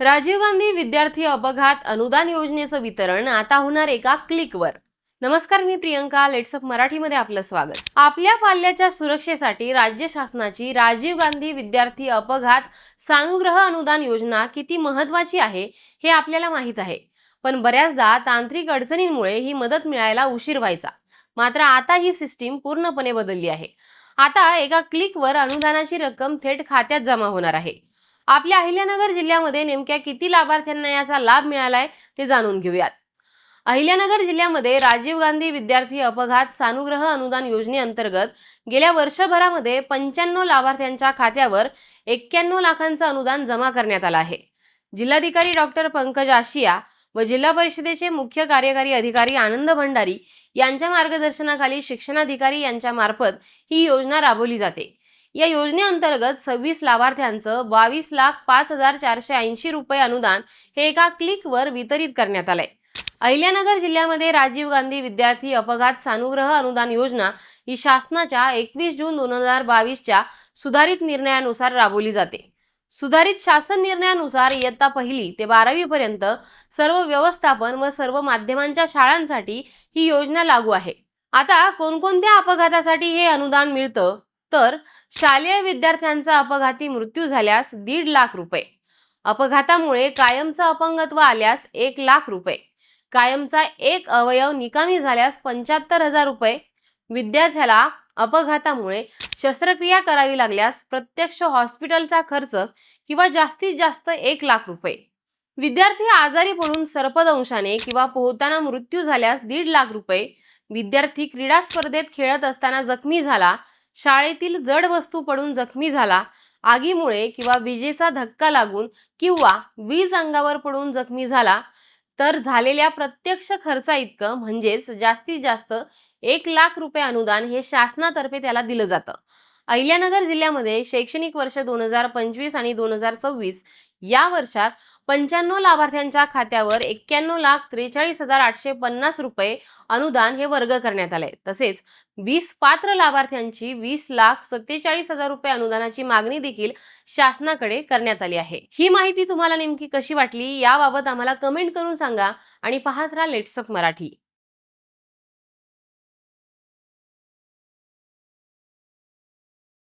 राजीव गांधी विद्यार्थी अपघात अनुदान योजनेचं वितरण आता होणार एका क्लिकवर। नमस्कार, मी प्रियंका। लेट्स अप मराठीमध्ये आपलं स्वागत। आपल्या पाल्याच्या सुरक्षेसाठी राज्य शासनाची राजीव गांधी विद्यार्थी अपघात सानुग्रह अनुदान योजना किती महत्त्वाची आहे हे आपल्याला माहित आहे, पण बऱ्याचदा तांत्रिक अडचणींमुळे ही मदत मिळायला उशीर व्हायचा। मात्र आता ही सिस्टीम पूर्णपणे बदलली आहे। आता एका क्लिकवर अनुदानाची रक्कम थेट खात्यात जमा होणार आहे। आपल्या अहिल्यानगर जिल्ह्यामध्ये नेमक्या किती लाभार्थ्यांना याचा लाभ मिळालाय ते जाणून घेऊयात। अहिल्यानगर जिल्ह्यामध्ये राजीव गांधी विद्यार्थी अपघात सानुग्रह अनुदान योजनेअंतर्गत गेल्या वर्षभरामध्ये 95 लाभार्थ्यांच्या खात्यावर 91 लाखांचं अनुदान जमा करण्यात आलं आहे। जिल्हाधिकारी डॉक्टर पंकज आशिया व जिल्हा परिषदेचे मुख्य कार्यकारी अधिकारी आनंद भंडारी यांच्या मार्गदर्शनाखाली शिक्षणाधिकारी यांच्या मार्फत ही योजना राबवली जाते। या योजनेअंतर्गत 26 लाभार्थ्यांचं 22,05,480 रुपये अनुदान हे एका क्लिकवर वितरित करण्यात आलंय। अहिल्यानगर जिल्ह्यामध्ये राजीव गांधी विद्यार्थी अपघात सानुग्रह अनुदान योजना ही शासनाच्या 21 जून 2022 च्या सुधारित निर्णयानुसार राबवली जाते। सुधारित शासन निर्णयानुसार इयत्ता 1ली ते 12वी पर्यंत सर्व व्यवस्थापन व सर्व माध्यमांच्या शाळांसाठी ही योजना लागू आहे। आता कोणकोणत्या अपघातासाठी हे अनुदान मिळतं तर शालेय विद्यार्थ्यांचा अपघाती मृत्यू झाल्यास 1.5 लाख रुपये, अपघातामुळे कायमचं अपंगत्व आल्यास 1 लाख रुपये, कायमचा एक अवयव निकामी झाल्यास 75,000 रुपये, विद्यार्थ्याला अपघातामुळे शस्त्रक्रिया करावी लागल्यास प्रत्यक्ष हॉस्पिटलचा खर्च किंवा जास्तीत जास्त 1 लाख रुपये, विद्यार्थी आजारी पडून सर्पदंशाने किंवा पोहताना मृत्यू झाल्यास 1.5 लाख रुपये, विद्यार्थी क्रीडा स्पर्धेत खेळत असताना जखमी झाला, शाळेतील जड वस्तू पडून जखमी झाला, आगीमुळे किंवा विजेचा धक्का लागून किंवा वीज अंगावर पडून जखमी झाला तर झालेल्या प्रत्यक्ष खर्चा इतकं म्हणजेच जास्तीत जास्त 1 लाख रुपये अनुदान हे शासनातर्फे त्याला दिलं जातं। अहिल्यानगर जिल्ह्यामध्ये शैक्षणिक वर्ष 2025 आणि 2026 या वर्षात 95 लाभार्थ्यांच्या खात्यावर 91,43,850 रुपये अनुदान हे वर्ग करण्यात आले। तसेच 20 पात्र लाभार्थ्यांची 20,47,000 रुपये अनुदानाची मागणी देखील शासनाकडे करण्यात आली आहे। ही माहिती तुम्हाला नेमकी कशी वाटली याबाबत आम्हाला कमेंट करून सांगा आणि पाहत राहा लेट्स अप मराठी।